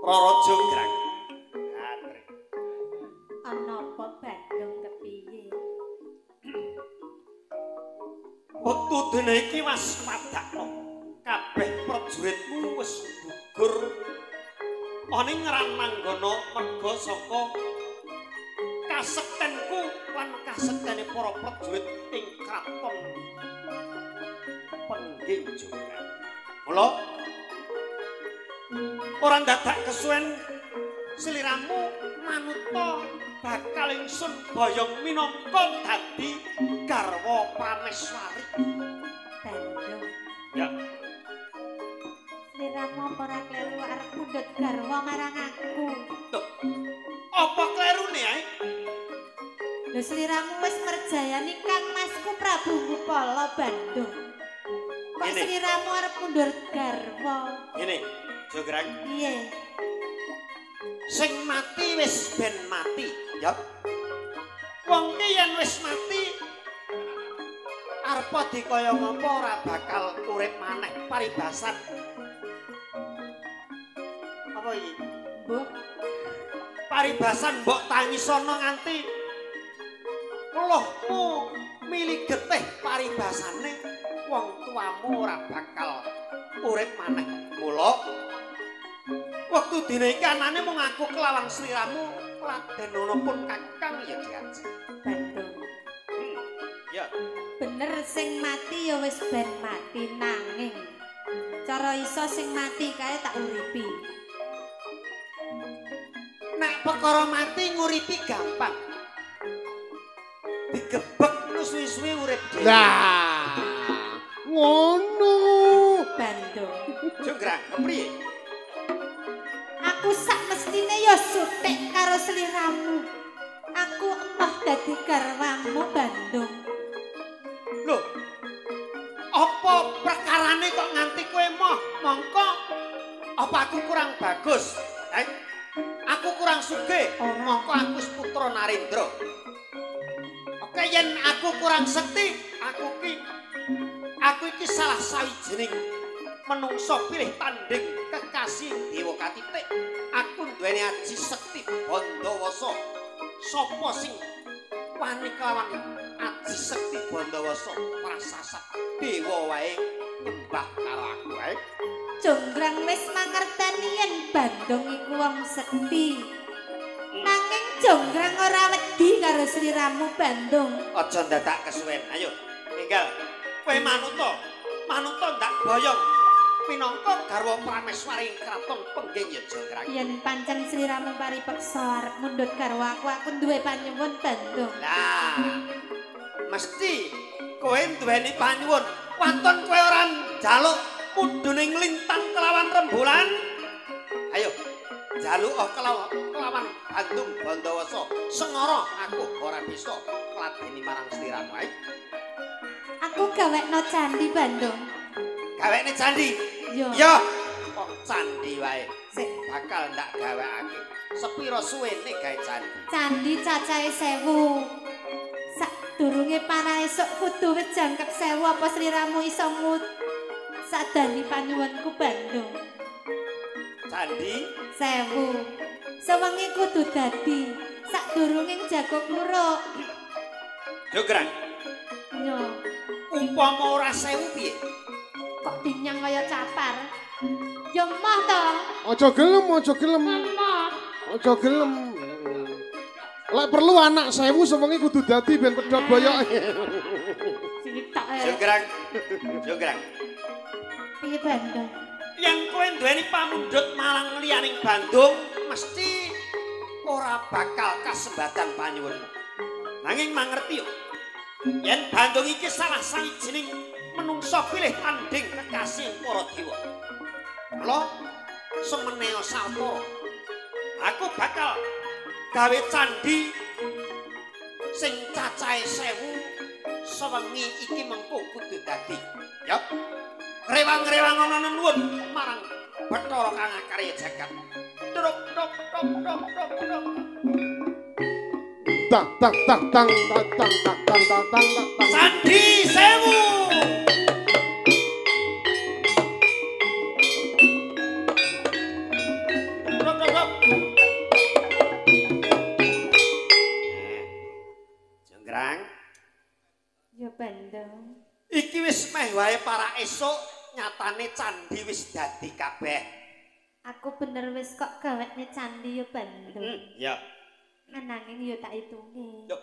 Rara Jonggrang. Ana apa Bandung kepiye? Wektu dene iki wis padakno. Kabeh prajuritmu wis gugur ana ngrang manggana merga saka kasektenku lan kasektene para prajurit ing kraton Pengging Jonggrang. Mula ora dadak kesuwen sliramu manuta bakal ingsun boyong minangka dadi garwa Prameswari. Bandung. Ya. Sliramu apa ora kleru arep mundhut garwa marang aku? Tuh. Apa klerune ae? Lho sliramu wis merjayani Kang Masku Prabu Gupala Bandung. Kok Ini. sliramu arep mundur garwa? Ngene, Jonggrang. Piye? Sing mati wis ben mati, ya. Wong ki yen wis mati arep dikaya ngapa ora bakal urip maneh paribasan. Apa iki? Mbok, Paribasan mbok tangisana nganti keluhmu mili getih paribasane wong tuamu ora bakal urip maneh. Mula wektu dina iki anane mung aku kelawan sliramu Raden pun Kakang ya diaji. Bandung. Ya. Bener sing mati ya wis ben mati nanging cara iso sing mati kae tak uripi. Nek perkara mati nguripi gampang. Digebek nu suwi-suwi urip dhewe. Lah, ngono. Bandung. Jonggrang, kepriye? Aku sak mestine ya sutik karo sliramu. Aku emoh dadi garwamu Bandung. Lho. Apa perkarane kok nganti kowe emoh? Mongko apa aku kurang bagus? Aku kurang sugih. Mongko aku putra Narendra. Oke yen aku kurang sekti, aku iki salah sawijining menungso pilih tanding kekasih Dewa Katitik. Aku duweni aji sekti Bandawasa. Sapa sing wani kelawan aji sekti Bandawasa prasasat dewa wae nyembah karo aku wae. Jonggrang wis mangerteni yen Bandung iku wong sekti. Nanging Jonggrang ora wedi karo sliramu Bandung. Aja dadak kesuwen. Ayo, tinggal kowe manuta ndak boyong minangka garwa Prameswari ing kraton Pengging ya Jonggrang. Yen pancen sliramu paripeksa arep mundhut garwa aku duwe panyuwun Bandung. Lah, mesti kowe duweni panyuwun. Wanton kowe ora njaluk mudune nglintang kelawan rembulan. Ayo, jaluk kelawan Bandung Bandawasa. Sengara aku ora bisa ngladeni marang sliramu ae. Aku gawekno candi Bandung. Gawekne candi. Yo. Yo, kok candi wae. Sik bakal ndak gawekake. Sepira suwene gawe candi? Candi cacahe 1000. Sadurunge para esuk kudu wis jangkep 1000 apa sliramu iso sadani panyuwunku Bandung. Candi 1000. Sewengi kudu dadi sadurunge jago kluruk. Jonggrang. Yo, Umpama ora 1000 piye? kok dinyang kaya capar. Yo moh to. Aja gelem, aja gelem. Moh. Aja gelem. Lek perlu anak 1000 sewengi kudu dadi ben pedhot boyoke. Sitok e. Jonggrang. Piye Bandung? Yen kowe duweni pamundhut malang liyaning Bandung, mesti ora bakal kasembadan panyuwunmu. Nanging mangerti yo. Yen Bandung iki salah sawijining menungso pilih tanding kekasih para dewa. Mula semeneo Sawetara, aku bakal gawe candi sing cacahe 1000 sewengi iki mengko kudu dadi. Ya. Rewang-rewang ana nuwun marang Bathara Kang Karya Jagat. Truk truk truk truk truk truk. Tak tak tak tang tak tang tak tang tak tang tak tang. Candhi Sewu. Truk truk truk. Jenggrang. Ya Bandung. Iki wis meh wae para esuk nyatane candhi wis dadi kabeh. Aku bener wis kok gawetne candhi ya Bandung. Ya. Ananging ya tak hitunge. Yo.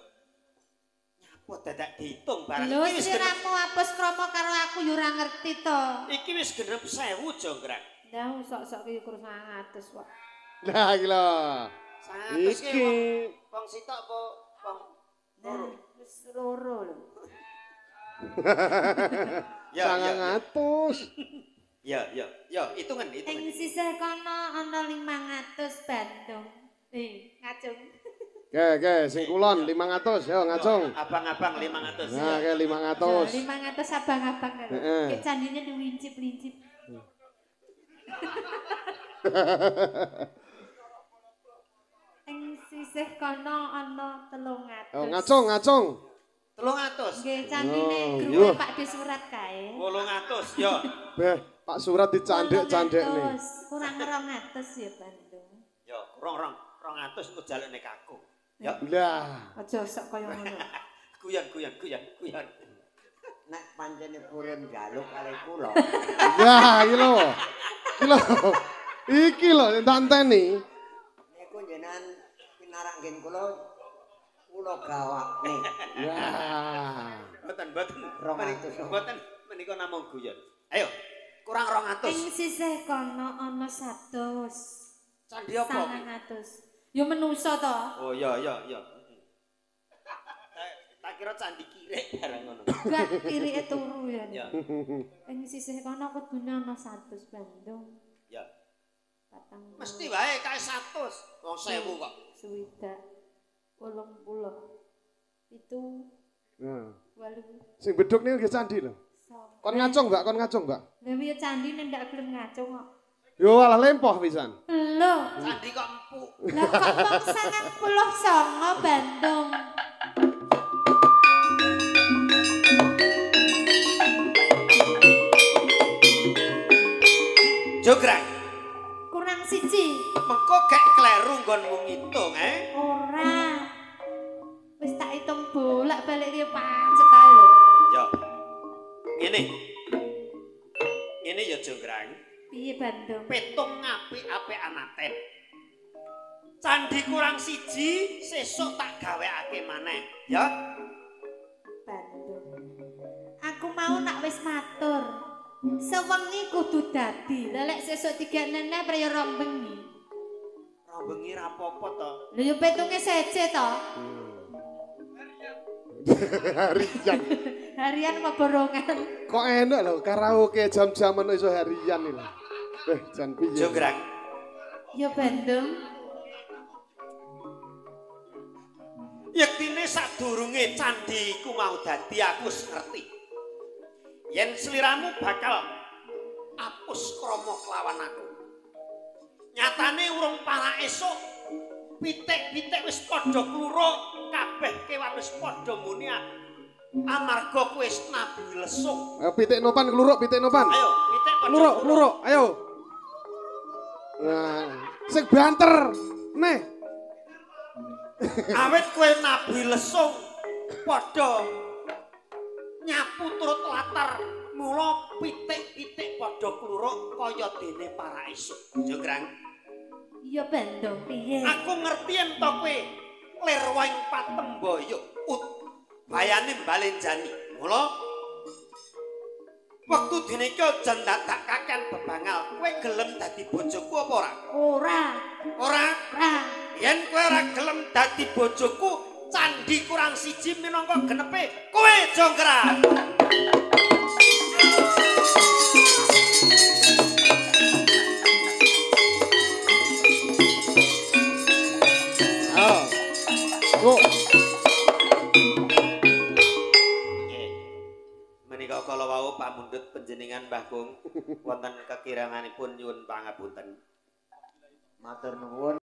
Nyapa dadak diitung barang Lho iki wis genep. sliramu apus krama karo aku ya ora ngerti to. Iki wis genep 1000 jonggrang. Lah sok-sok ki ukur 100 kok. Lah iki lho. 100 ki Iki wong sitok apa wong loro? Wis loro lho. Ya, ya, 900. ya, hitungan, Ing hitungan. sisih kono ana 500 Bandung. Ngacung. Oke, sing kulon 500 yo ngacung. Abang-abang 500. Nah, Ya. ke 500. 500 abang-abang kan. Heeh. Kayak candinya diwincip-lincip. Ing sisih kono ana 300. Oh, ngacung. 300. Nggih, candine Oh, grupe iya. Pak De Surat kae. 800 ya. Beh, Pak Surat dicandek-candek nih. 800. Kurang 200 ya Bandung. Ya, kurang 200 engko jalukne kaku. Ya. Lah, Aja sok kaya ngono. Guyon. Nek pancene purun jaluk kali kula. ya iki lho. Iki lho tak enteni. Niku jenengan pinarak ngen kula gawakne. Wah. Mboten. 200. Mboten menika namung guyon. Ayo, kurang 200. Ing sisih kono ana 100. Candhi apa? 900. Ya menungso to. Oh, ya. Tak kira candhi kirek barang ngono. Enggak irike turu ya. Ya. Ing sisih kono kudune ana 100 Bandung. Ya. Patang. Mesti wae kae 100. Wong 1000 kok. Swidak. 80. Itu Nah, 8. sing beduk niku nggih candi lho. Kon ngacung, Mbak, Lah ya candine ndak gelem ngacung kok. Yo malah lempoh pisan. Lho, Candhi kok empuk. lah kok wong 99 Bandung. Jograng. Kurang siji. Mengko gek kleru nggonmu ngitung, Ora. Wis tak hitung bolak-balik dia pancet ae lho. Ya. Ngene ya Jograng. Piye Bandung? Petung apik-apik anaten. Candhi kurang siji, sesuk tak gawekake maneh, ya. Bandung. Aku mau nak wis matur. Sewengi kudu dadi. Lah lek sesuk diganene praya rong bengi. Rong bengi ra apa-apa to. Lha yo petunge seje to. Harian. Harian apa borongan? Kok enak lho karaoke jam-jaman iso harian iki. Jan piye? Jograng. Yo Bandung. Yektine sadurunge candhi iku mau dadi aku wis ngerti. Yen sliramu bakal apus krama kelawan aku. Nyatane urung para esuk pitik-pitik wis padha kluruk, kabeh kewan wis padha muni amarga kowe wis nabi lesung. Ayo pitik nopan kluruk, pitik nopan. Ayo, pitik padha Kluruk, ayo. Nah, sing banter. Neh. Awet kowe nabi lesung padha nyapu turut latar mula pitik-pitik padha kluruk kaya dene para esuk. Jograng. Yo Bandung piye? Aku ngerti yen to kowe lir waing patemboyo bayane balenjani. Mula wektu dene iki aja dadak kaken bebangal. Kowe gelem dadi bojoku apa ora? Ora. Ora. Ora. Yen kowe ora gelem dadi bojoku, candhi kurang siji minangka genepe kowe Jonggrang. Oh. Kok Menika kala wau pamundhut panjenengan Mbah Kung wonten kekiranganipun nyuwun pangapunten. Matur nuwun.